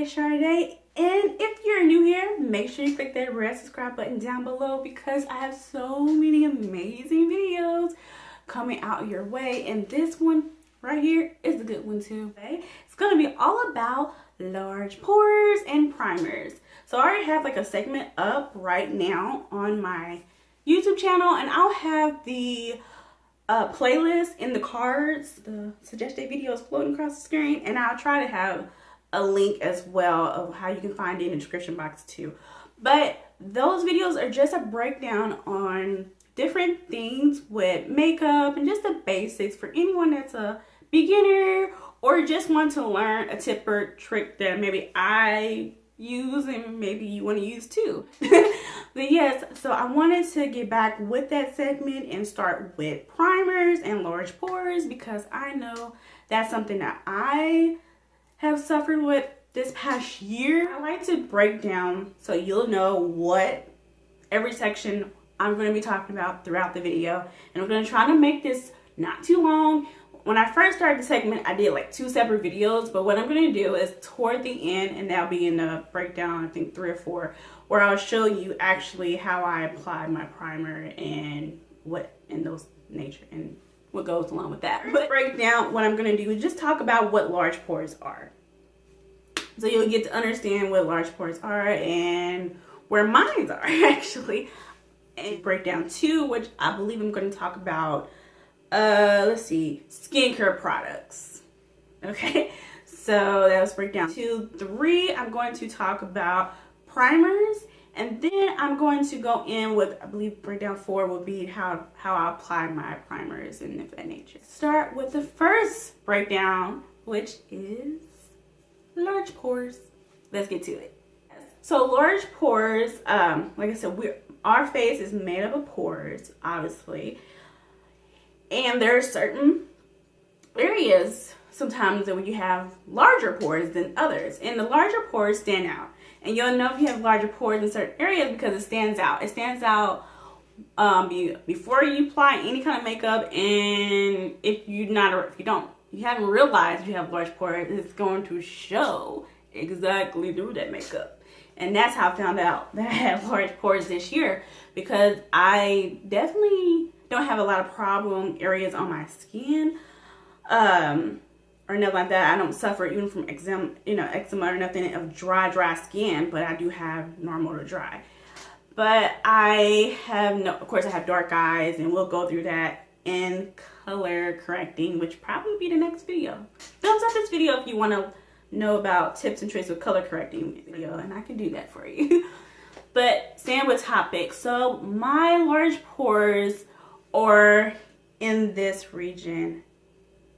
Sade, and if you're new here, make sure you click that red subscribe button down below because I have so many amazing videos coming out your way, and this one right here is a good one too. Okay? It's gonna be all about large pores and primers. So I already have like a segment up right now on my YouTube channel, and I'll have the playlist in the cards, the suggested videos floating across the screen, and I'll try to have a link as well of how you can find it in the description box too. But those videos are just a breakdown on different things with makeup and just the basics for anyone that's a beginner or just want to learn a tip or trick that maybe I use and maybe you want to use too. But yes, so I wanted to get back with that segment and start with primers and large pores because I know that's something that I have suffered with this past year. I like to break down so you'll know what every section I'm going to be talking about throughout the video, and I'm going to try to make this not too long. When I first started the segment, I did like 2 separate videos, but what I'm going to do is toward the end, and that'll be in the breakdown, I think 3 or 4, where I'll show you actually how I apply my primer and what in those nature and what goes along with that. But breakdown, what I'm going to do is just talk about what large pores are. So you'll get to understand what large pores are and where mine are actually. And breakdown 2, which I believe I'm going to talk about, let's see, skincare products. Okay, so that was breakdown 2. 3, I'm going to talk about primers, and then I'm going to go in with, I believe breakdown 4 will be how I apply my primers and of that nature. Start with the first breakdown, which is large pores. Let's get to it. So large pores, like I said, our face is made up of pores, obviously. And there are certain areas sometimes that you have larger pores than others. And the larger pores stand out. And you'll know if you have larger pores in certain areas because it stands out. It stands out before you apply any kind of makeup, and if you haven't realized you have large pores, it's going to show exactly through that makeup. And that's how I found out that I had large pores this year, because I definitely don't have a lot of problem areas on my skin, or nothing like that. I don't suffer even from eczema or nothing of dry skin, but I do have normal to dry. But I have of course I have dark eyes, and we'll go through that in color correcting, which probably be the next video. Thumbs up this video if you want to know about tips and tricks with color correcting video, and I can do that for you. But staying with topic, so my large pores are in this region.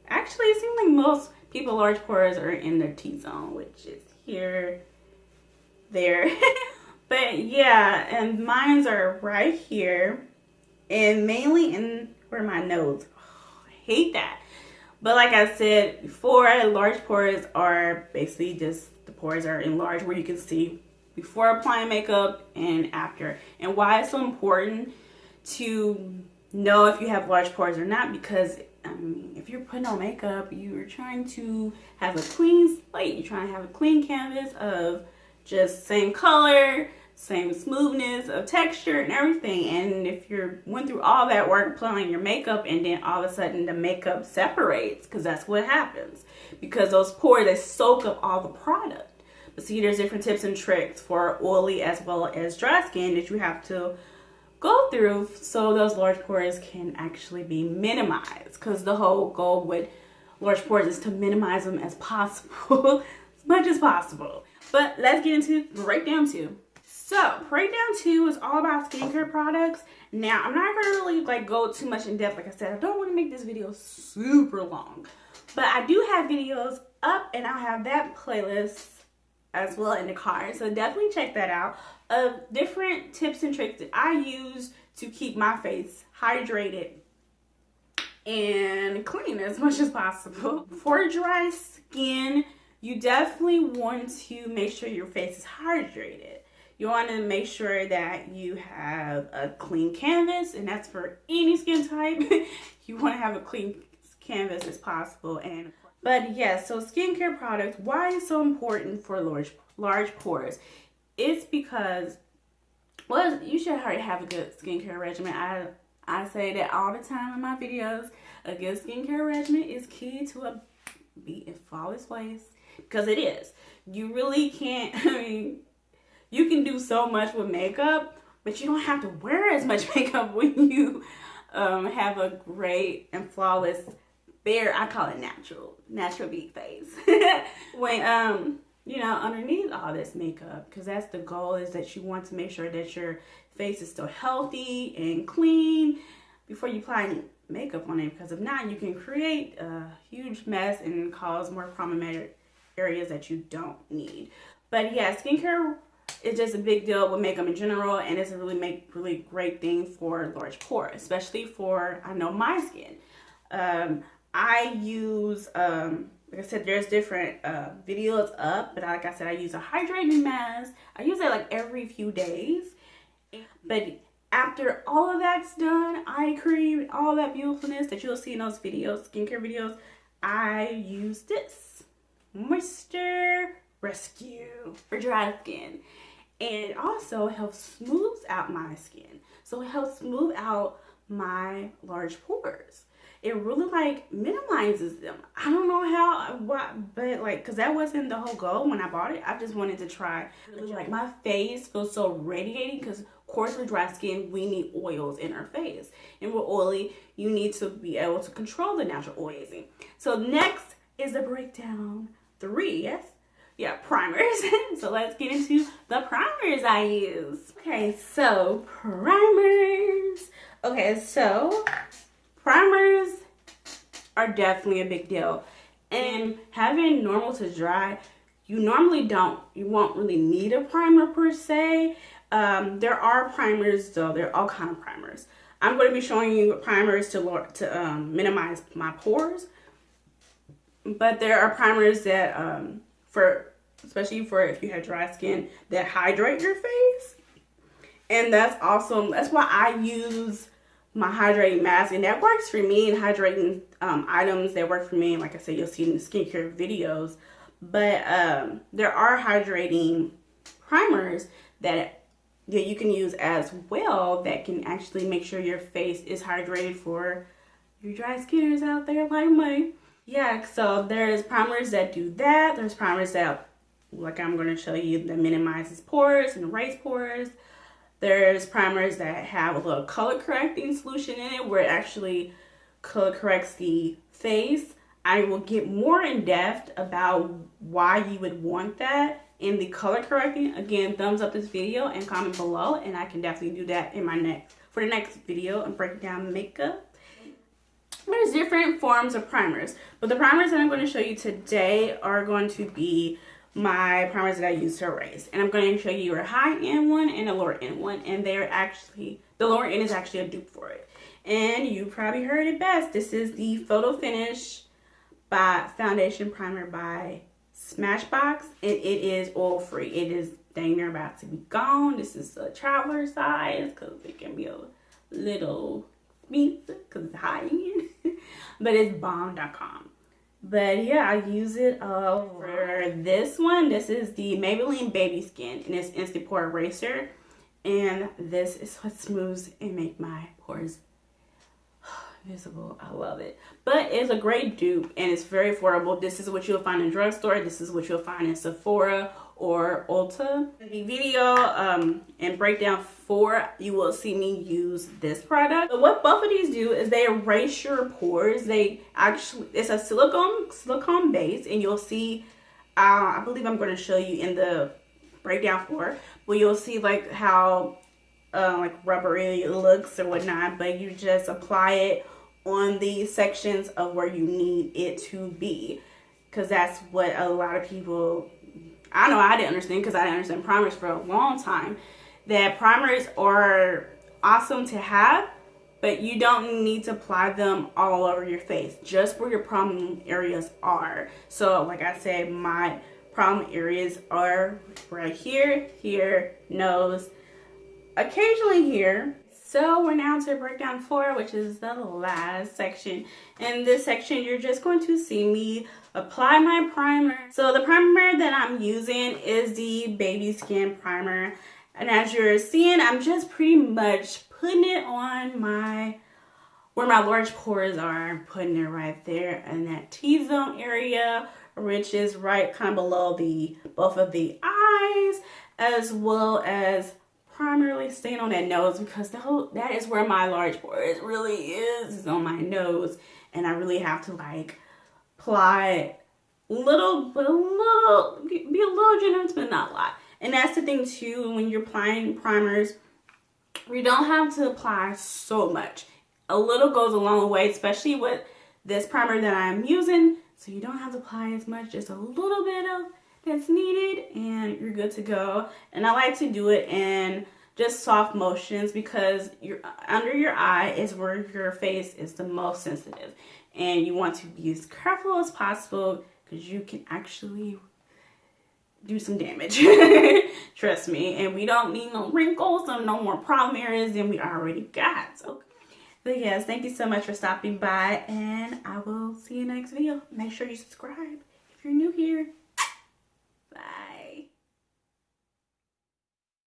Actually, it seems like most people large pores are in their T-zone, which is here, there. But yeah, and mines are right here, and mainly in where my nose. Oh, I hate that. But like I said before, large pores are basically just the pores are enlarged where you can see before applying makeup and after. And why it's so important to know if you have large pores or not, because I mean, if you're putting on makeup, you're trying to have a clean slate. You're trying to have a clean canvas of just same color, same smoothness of texture and everything. And if you went through all that work applying your makeup and then all of a sudden the makeup separates, because that's what happens, because those pores, they soak up all the product. But see, there's different tips and tricks for oily as well as dry skin that you have to go through so those large pores can actually be minimized, because the whole goal with large pores is to minimize them as possible as much as possible. But let's get into breakdown 2. So breakdown 2 is all about skincare products. Now I'm not going to really go too much in depth. Like I said, I don't want to make this video super long, but I do have videos up, and I'll have that playlist as well in the card, so definitely check that out, of different tips and tricks that I use to keep my face hydrated and clean as much as possible. For dry skin, you definitely want to make sure your face is hydrated. You want to make sure that you have a clean canvas, and that's for any skin type. You want to have a clean canvas as possible, and But yeah, so skincare products, why is so important for large pores? It's because, well, you should already have a good skincare regimen. I say that all the time in my videos. A good skincare regimen is key to a flawless face, because it is. You really can't, I mean, you can do so much with makeup, but you don't have to wear as much makeup when you have a great and flawless, bare, I call it natural beat face. When you know, underneath all this makeup, because that's the goal, is that you want to make sure that your face is still healthy and clean before you apply any makeup on it, because if not, you can create a huge mess and cause more problematic areas that you don't need. But yeah, skincare is just a big deal with makeup in general, and it's a really great thing for large pores, especially for, I know, my skin. I use like I said, there's different videos up, but like I said, I use a hydrating mask. I use it like every few days. But after all of that's done, eye cream, all that beautifulness that you'll see in those videos, skincare videos, I use this Moisture Rescue for dry skin. And it also helps smooth out my skin. So it helps smooth out my large pores. It really like minimizes them. I don't know how, but like, cause that wasn't the whole goal when I bought it. I just wanted to try. Really, like, my face feels so radiating, cause of course with dry skin, we need oils in our face. And with oily, you need to be able to control the natural oiling. So next is the breakdown 3, yes? Yeah, primers. So let's get into the primers I use. Okay, so primers. Okay, so primers are definitely a big deal. And having normal to dry, you won't really need a primer per se. There are primers though, there are all kind of primers. I'm going to be showing you primers to minimize my pores. But there are primers that, especially for if you have dry skin, that hydrate your face. And that's why I use my hydrating mask, and that works for me, and hydrating items that work for me. And like I said, you'll see in the skincare videos. But there are hydrating primers that you can use as well that can actually make sure your face is hydrated for you dry skinners out there like me. Yeah, so there's primers that do that. There's primers that, like I'm going to show you, that minimizes pores and erase pores. There's primers that have a little color correcting solution in it where it actually color corrects the face. I will get more in depth about why you would want that in the color correcting. Again, thumbs up this video and comment below, and I can definitely do that in for the next video and break down makeup. There's different forms of primers, but the primers that I'm going to show you today are going to be my primers that I use to erase. And I'm going to show you a high-end one and a lower-end one, and the lower end is actually a dupe for it. And you probably heard it best. This is the Photo Finish Foundation Primer by Smashbox, and it is oil-free. It is dang near about to be gone. This is a traveler size because it can be a little expensive because it's high-end, but it's bomb.com. But yeah, I use it for this one. This is the Maybelline Baby Skin, and it's Instant Pore Eraser. And this is what smooths and make my pores visible. I love it. But it's a great dupe, and it's very affordable. This is what you'll find in drugstore. This is what you'll find in Sephora or Ulta. In the video and breakdown 4, you will see me use this product. But what both of these do is they erase your pores. It's a silicone base, and you'll see, I believe I'm going to show you in the breakdown 4, where you'll see like how like rubbery it looks or whatnot, but you just apply it on the sections of where you need it to be, because that's what a lot of people, I know I didn't understand, because I didn't understand primers for a long time, that primers are awesome to have, but you don't need to apply them all over your face, just where your problem areas are. So like I said, my problem areas are right here, nose, occasionally here. So we're now to breakdown 4, which is the last section. In this section, you're just going to see me apply my primer. So the primer that I'm using is the Baby Skin Primer. And as you're seeing, I'm just pretty much putting it on where my large pores are. I'm putting it right there in that T-zone area, which is right kind of below both of the eyes, as well as primarily staying on that nose, because that is where my large pores really is on my nose, and I really have to like apply it be a little generous, but not a lot. And that's the thing too, when you're applying primers, we don't have to apply so much. A little goes a long way, especially with this primer that I'm using, so you don't have to apply as much, just a little bit of that's needed, and you're good to go. And I like to do it in just soft motions, because under your eye is where your face is the most sensitive, and you want to be as careful as possible, because you can actually do some damage. Trust me. And we don't need no wrinkles or no more problem areas than we already got. So yes, thank you so much for stopping by, and I will see you in the next video. Make sure you subscribe if you're new here.